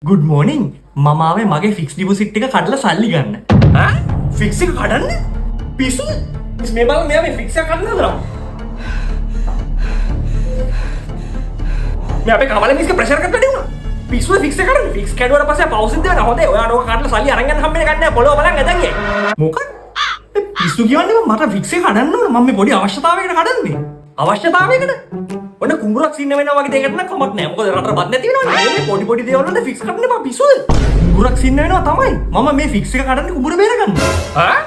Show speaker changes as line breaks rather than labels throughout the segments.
good morning මම ආවේ මගේ ෆික්ස් ඩිපොසිට් එක කඩලා සල්ලි ගන්න. ඈ ෆික්ස් එක කඩන්න? පිස්සුද? මේ බලන්න මෙයා මේ ෆික්ස් එක කඩන්න හදනවා. මේ අපේ කමල මිස්ක ප්‍රෙෂර් එකක් වැඩි වුණා. පිස්සුද ෆික්ස් එක කඩන්න? ෆික්ස් කැඩුවට පස්සේ පවුසින් දෙන්න හොඳේ. ඔයාට ඔක කඩලා සල්ලි අරන් යන්න හම්බෙන්නේ නැහැ. පොළොව බලන් ඇදන් ගියේ. මොකක්ද? පිස්සු කියන්නේ මට ෆික්ස් එක කඩන්න ඕන. මම මේ පොඩි අවශ්‍යතාවයකට කඩන්නේ. අවශ්‍යතාවයකට? ඔන්න කුඹුරක් සින්න වෙනවා වගේ දෙයකට නම් කමක් නැහැ. මොකද රටට බත් නැති වෙනවනේ. මේ පොඩි දේවල් වලට ෆික්ස් කරන්න එපා පිස්සුද? කුඹුරක් සින්න වෙනවා තමයි. මම මේ ෆික්ස් එක කඩන්නේ කුඹුර බේරගන්න. ඈ?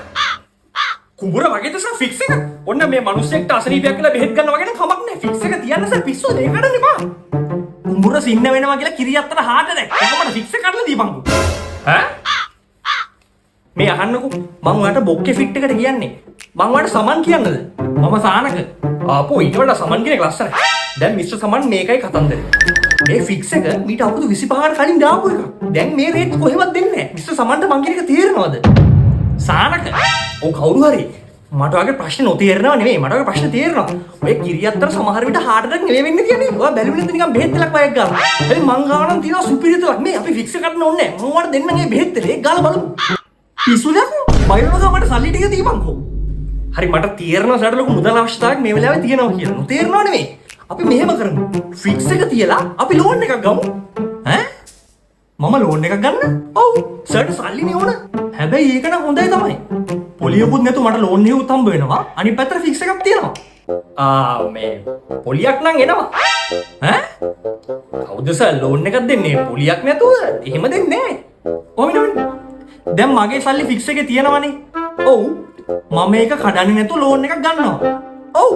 කුඹුර වගේ තස ෆික්ස් එක. ඔන්න මේ මිනිස්සෙක්ට අසනීපයක් කියලා බෙහෙත් ගන්න වගේ නම් කමක් නැහැ. ෆික්ස් එක තියන්න සර් පිස්සුද? ඒක කඩන්න එපා. කුඹුර සින්න වෙනවා කියලා කිරියත්තට හාට දැක්. කොහොමද ෆික්ස් එක කඩලා දීපන්කෝ. ඈ? මේ අහන්නකෝ මම ඔයාලට බොක්කේ ෆිට් එකට කියන්නේ. මම ඔයාලට සමන් කියන්නද? මම සානක. ආපෝ ඊට වඩා සමන් කෙනෙක් ලස්සනයි. දැන් මිස්ටර් සමන් මේකයි කතන්දරේ. මේ ෆික්ස් එක මීට අවුරුදු 25කට කලින් දාපු එකක්. දැන් මේ රේට් කොහෙවත් දෙන්නේ නැහැ. මිස්ටර් සමන්ට මං කියන එක තේරෙනවද? සානක. ඔව් කවුරු හරි මට වගේ ප්‍රශ්න නොතේරෙනව නෙමෙයි. මට වගේ ප්‍රශ්න තේරෙනවා. ඔය කිරියත්තර සමහර විට හાર્ට් අටැක් නෙවෙයි වෙන්නේ තියන්නේ. ඔයා බැලුවේ නැත්නම් නිකන් බෙහෙත් දෙලක් වයක් ගන්න. හැබැයි මං ගාව නම් තියෙනවා සුපිරිතලක්. මේ අපි ෆික්ස් එක ගන්න ඕනේ නැහැ. මම ඔයාලට දෙන්නම් මේ බෙහෙත් දෙලේ ගාලා බලමු. පිස්සුද? බයිනෝගා මට සල්ලි ටික දීපන්කෝ. හරි මට තේරෙනවා සඩ ලොකු මුදල් අවශ්‍යතාවයක් මේ වෙලාවේ තියෙනවා කියලා. නොතේරෙනව නෙමෙයි. අපි මෙහෙම කරමු. ෆික්ස් එක තියලා අපි ලෝන් එකක් ගමු. ඈ? මම ලෝන් එකක් ගන්න? ඔව්. සර්ට සල්ලිනේ ඕන. හැබැයි ඒක නම් හොඳයි තමයි. පොලියකුත් නැතු මට ලෝන් එකකුත් හම්බ වෙනවා. අනිත් පැත්තට ෆික්ස් එකක් තියෙනවා. මේ පොලියක් නම් එනවා. ඈ? කවුද සර් ලෝන් එකක් දෙන්නේ? පොලියක් නැතුව එහෙම දෙන්නේ නැහැ. ඔමිනොමින්. දැන් මගේ සල්ලි ෆික්ස් එකේ තියෙනවනේ. ඔව්. මම මේක කඩන්නේ නැතුව ලෝන් එකක් ගන්නවා. ඔව්.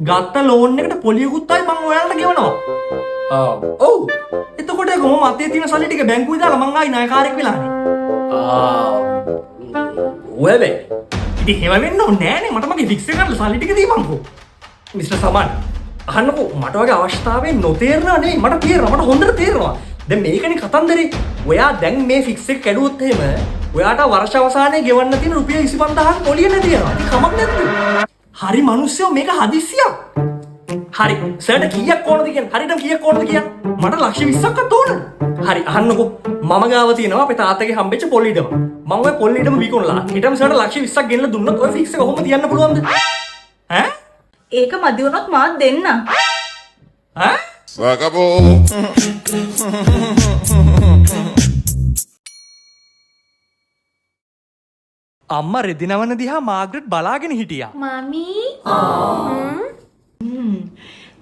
ගත්ත ලෝන් එකට පොලියකුත් ආයි මම ඔයාලට ගෙවනවා. ඔව්. එතකොට කොහොම අතේ තියෙන සල්ලි ටික බැංකුවේ දාලා මං ආයි ණයකාරයෙක් වෙලානේ. ඔය වෙයි. ඉතින් එහෙම වෙන්න ඕනේ නෑනේ. මට මගේ ෆික්ස් එක කරලා සල්ලි ටික දීපන්කෝ. මිස්ටර් සමන් අහන්නකෝ මට වගේ අවශ්‍යතාවයෙන් නොතේරෙනව නෙවෙයි. මට තේරෙනවා. මට හොඳට තේරෙනවා. දැන් මේකනේ කතන්දරේ. ඔයා දැන් මේ ෆික්ස් එක කැඩුවොත් එහෙම ඔයාට වර්ෂ අවසානයේ ගෙවන්න තියෙන රුපියල් 25000ක් පොලිය නැති වෙනවා. ඉතින් කමක් නැද්ද? හරි මිනිස්සුયો මේක හදිස්සියක්. හරි සර්ට කීයක් ඕනද කියන්නේ? හරියටම කීයක් ඕනද කියන්නේ? මට ලක්ෂ 20ක්වත් ඕන. හරි අහන්නකෝ මම ගාව තියෙනවා අපේ තාත්තගේ හම්බෙච්ච පොල් ඉඩම. මම ඔය පොල් ඉඩම විකුණලා ඊටම සර්ට ලක්ෂ 20ක් ගෙනලා දුන්නොත් ඔය ෆික්ස් එක කොහොමද තියන්න පුළුවන්ද? ඈ?
ඒක මදි වුණොත් මාත් දෙන්න.
ඈ?
Vagabundo.
අම්මා රෙදිනවන දිහා මාග්‍රට් බලාගෙන හිටියා.
මමී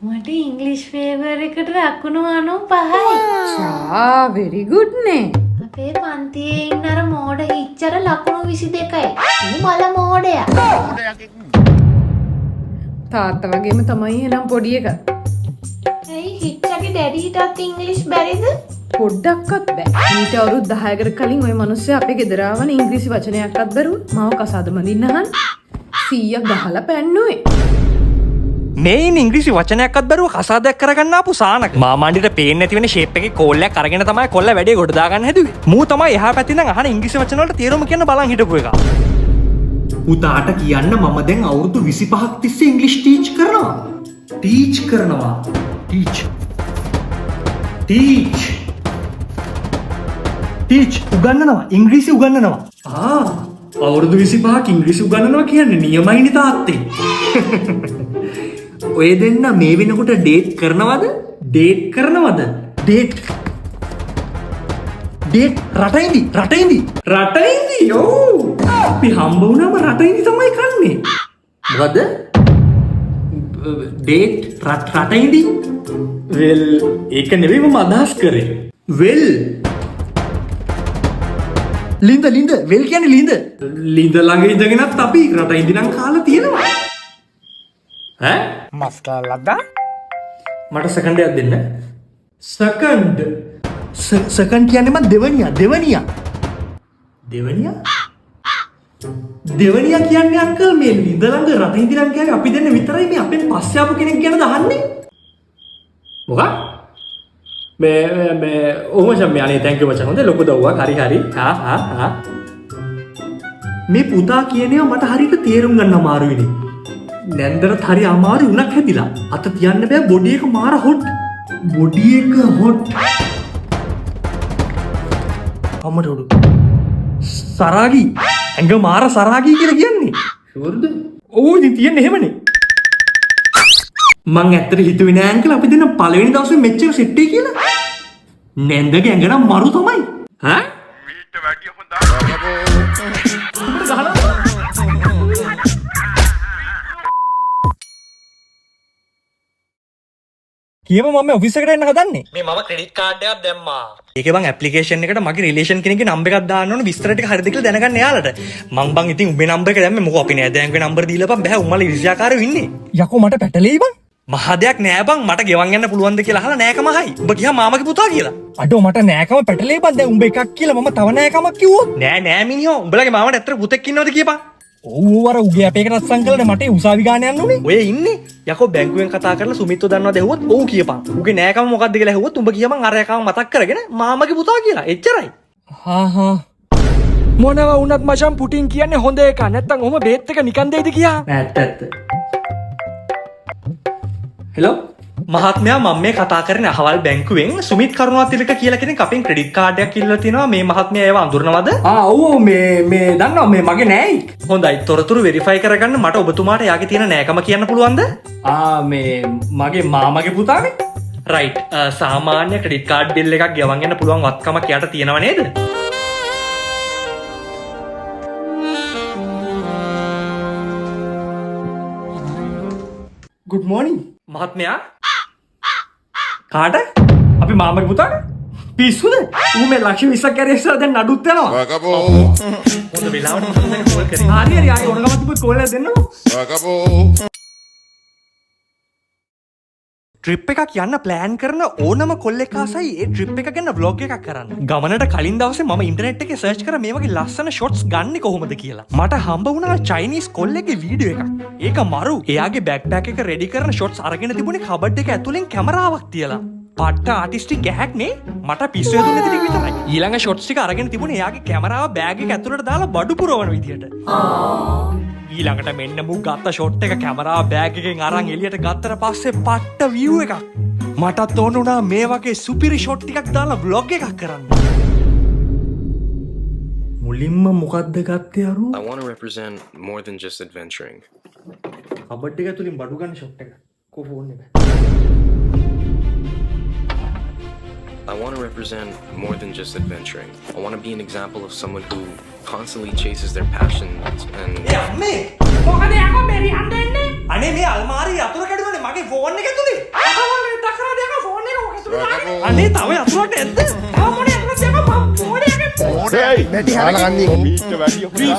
මට ඉංග්ලිෂ් පේපර් එකට ලකුණු 95යි.
චා very good නේ.
අපේ පන්තියේ ඉන්න අර මෝඩ හිච්චර ලකුණු 22යි. ඌ මල මෝඩයා.
තාත්තා වගේම තමයි එනම් පොඩි එක.
ඇයි හිච්චගේ ඩැඩීටත් ඉංග්ලිෂ් බැරිද?
පොඩ්ඩක්වත් බෑ. ඊට අවුරුදු 10කට කලින් ওই මිනිස්සයා අපේ ගෙදර ආවන ඉංග්‍රීසි වචනයක්වත් බැරුව මාව කසාද මඳින්න අහන්න 100ක් ගහලා පැන්නුවේ.
මේ ඉංග්‍රීසි වචනයක්වත් බැරුව කසාදයක් කරගන්න ආපු සානක. මාමණ්ඩිට පේන්නේ නැති වෙන ෂේප් එකේ කෝල්ලයක් අරගෙන තමයි කොල්ල වැඩේ ගොඩ දාගන්න හැදුවේ. මූ තමයි එහා පැත්තෙන් ඉඳන් අහන ඉංග්‍රීසි වචන වලට තේරුම කියන්න බලන් හිටපු එක. පුතාට කියන්න මම දැන් අවුරුදු 25ක් තිස්සේ ඉංග්‍රීසි ටීච් කරනවා. ටීච් කරනවා. ටීච් උගන්නනවා. ඉංග්‍රීසි උගන්නනවා. අවුරුදු 25ක් ඉංග්‍රීසි උගන්නනවා කියන්නේ නියමයිනේ තාත්තේ. ඔය දෙන්න මේ වෙනකොට ඩේට් කරනවද? ඩේට් රටින්දි. ඔව්. අපි හම්බ වුණාම රටින්දි තමයි කන්නේ. මොකද? ඩේට් රටින්දි? වෙල් ඒක නෙවෙයි මම අදහස් කරේ. වෙල් ලින්ද වෙල් කියන්නේ ලින්ද ළඟ ඉඳගෙනත් අපි රටින්දි නම් කාලා තියෙනවා. ඈ
මස්ටර් ලද්දා
මට සෙකන්ඩ් එකක් දෙන්න. සෙකන්ඩ් කියන්නේ මම දෙවනියා කියන්නේ අංකල් මේ ලිඳ ළඟ රටින්දි නම් කියන්නේ අපි දෙන්න විතරයි. මේ අපෙන් පස්සේ ආපු කෙනෙක් ගැනද අහන්නේ? මොකක්? මේ ඔහොම සම්මේ අනේ thank you මචං. හොඳ ලොකු දව්වක්. හරි. මේ පුතා කියනවා මට හරියට තේරුම් ගන්න අමාරුයිනේ. නැන්දරත් හරි අමාරු උණක් හැදිලා. අත තියන්න බෑ බොඩි එක මාර හොට්. අම්මට උඩු. සරාගී. ඇඟ මාර සරාගී කියලා කියන්නේ.
ෂුවර්ද?
ඔව් ඉතින් තියෙන්නේ එහෙමනේ. මං ඇත්තට හිතුවේ නෑ අංකල් අපි දෙන්න පළවෙනි දවසේ මෙච්චර සෙට් වෙයි කියලා. නැන්දගේ ඇඟ නම් මරු තමයි. ඈ? මීට වැඩිය හොඳයි. කියව මම ඔෆිස් එකට එන්න හදන්නේ. මේ මම ක්‍රෙඩිට් කාඩ් එකක් දැම්මා. ඒකේ බං ඇප්ලිකේෂන් එකට මගේ රිලේෂන් කෙනෙක්ගේ නම්බර් එකක් දාන්න ඕන විස්තර ටික හරිද කියලා දැනගන්න යාලට. මං බං ඉතින් උඹේ නම්බර් එක දැම්මේ මොකෝ අපි නෑ දැන්ගේ නම්බර් දීලා බං බෑ උඹලා ඉරිසියාකාරයෝ ඉන්නේ. යකෝ මට පැටලෙයි බං. මහා දෙයක් නෑ බං මට ගෙවන් යන්න පුළුවන්ද කියලා අහලා නෑකම අහයි. උඹ ගියා මාමගේ පුතා කියලා. අඩෝ මට නෑකම පැටලෙයි බං දැන් උඹ එකක් කියලා මම තව නෑකමක් කිව්වොත්. නෑ මිනිහෝ උඹලගේ මාමට ඇත්තට පුතෙක් ඉන්නවද කියපන්. ඔව් අර උගේ අපේකට අත්සන් කළා මට උසාවි ගාන යන්න උනේ. ඔය ඉන්නේ. යකෝ බැංකුවෙන් කතා කරලා සුමිත්ව දන්නවද ඇහුවොත් ඔව් කියපන්. උගේ නෑකම මොකද්ද කියලා ඇහුවොත් උඹ කියපන් අර එකම මතක් කරගෙන මාමගේ පුතා කියලා. එච්චරයි. හා මොනවා වුණත් මචං පුටින් කියන්නේ හොඳ එක. නැත්තම් ඔහම බේත් එක නිකන් දෙයිද කියා. ඇත්ත. හෙලෝ මහත්මයා මම මේ කතා කරන්නේ අහවල් බැංකුවෙන් සුමිත් කරුණාතිලක කියලා කෙනෙක් අපෙන් ක්‍රෙඩිට් කාඩ් එකක් ඉල්ලලා තිනවා මේ මහත්මයා ඒව අඳුරනවද? ඔව් මේ දන්නවා මේ මගේ නෑයි. හොඳයි තොරතුරු වෙරිෆයි කරගන්න මට ඔබතුමාට යාගේ තියෙන නෑකම කියන්න පුළුවන්ද? මේ මගේ මාමගේ පුතානේ. රයිට් සාමාන්‍ය ක්‍රෙඩිට් කාඩ් බිල් එකක් ගෙවන් යන්න පුළුවන් වත්කමක් යාට තියෙනව නේද? good morning මහත්මයා කාට අපි මාමගේ පුතාට පිස්සුද ඌ මේ ලක්ෂ 20ක් කැරේ ඉස්සර දැන් නඩුත් යනවා වකපෝ හොඳ වෙලාවට මම දැන් කෝල් කරේ හරි ආයෙ ඕනකම තිබ්බොත් කෝල් එකක් දෙන්නකෝ වකපෝ ට්‍රිප් එකක් යන්න ප්ලෑන් කරන ඕනම කොල්ලෙක් ආසයි ඒ ට්‍රිප් එක ගැන ව්ලොග් එකක් කරන්න. ගමනට කලින් දවසේ මම ඉන්ටර්නෙට් එකේ සර්ච් කරා මේ වගේ ලස්සන ෂොට්ස් ගන්න කොහොමද කියලා. මට හම්බ වුණා චයිනීස් කොල්ලෙක්ගේ වීඩියෝ එකක්. ඒක මරු. එයාගේ බෑක්පැක් එක රෙඩි කරන ෂොට්ස් අරගෙන තිබුණේ කබඩ් එක ඇතුලෙන් කැමරාවක් තියලා. පට්ට ආටිස්ටික් ගැහැක් නේ. මට පිස්සු හැදුනේ ටික විතරයි. ඊළඟ ෂොට්ස් ටික අරගෙන තිබුණේ එයාගේ කැමරාව බෑග් එක ඇතුලට දාලා බඩු පුරවන විදියට. ඊළඟට මෙන්න මු ගත්ත ෂොට් එක කැමරාව බෑග් එකෙන් අරන් එළියට ගත්තට පස්සේ පට්ට view එකක්. මටත් ඕන උනා මේ වගේ සුපිරි ෂොට් ටිකක් දාලා vlog එකක් කරන්න. මුලින්ම මොකද්ද ගත්තේ අරු?
I want to represent more than just adventuring.
Cupboard එක ඇතුලින් බඩු ගන්න ෂොට් එක. කො ෆෝන් එක.
I want to represent more than just adventuring. I want to be an example of someone who constantly chases their passions and
අම්මේ මොකද යකෝ මෙරි හන්දෙන්නේ? අනේ මේ අල්මාරිය අතුර කැඩුවනේ මගේ ෆෝන් එක ඇතුලේ. අහවල් දක්කරා දෙක ෆෝන් එක ඔක ඇතුලේ දාන්නේ. අනේ තව අතුරට ඇද්ද? තව මොනේ අතුරට දෙක මම ෆෝන් එකේ
ඕනේ නැටි හරගන්නේ. මීට වැඩිය හොඳයි.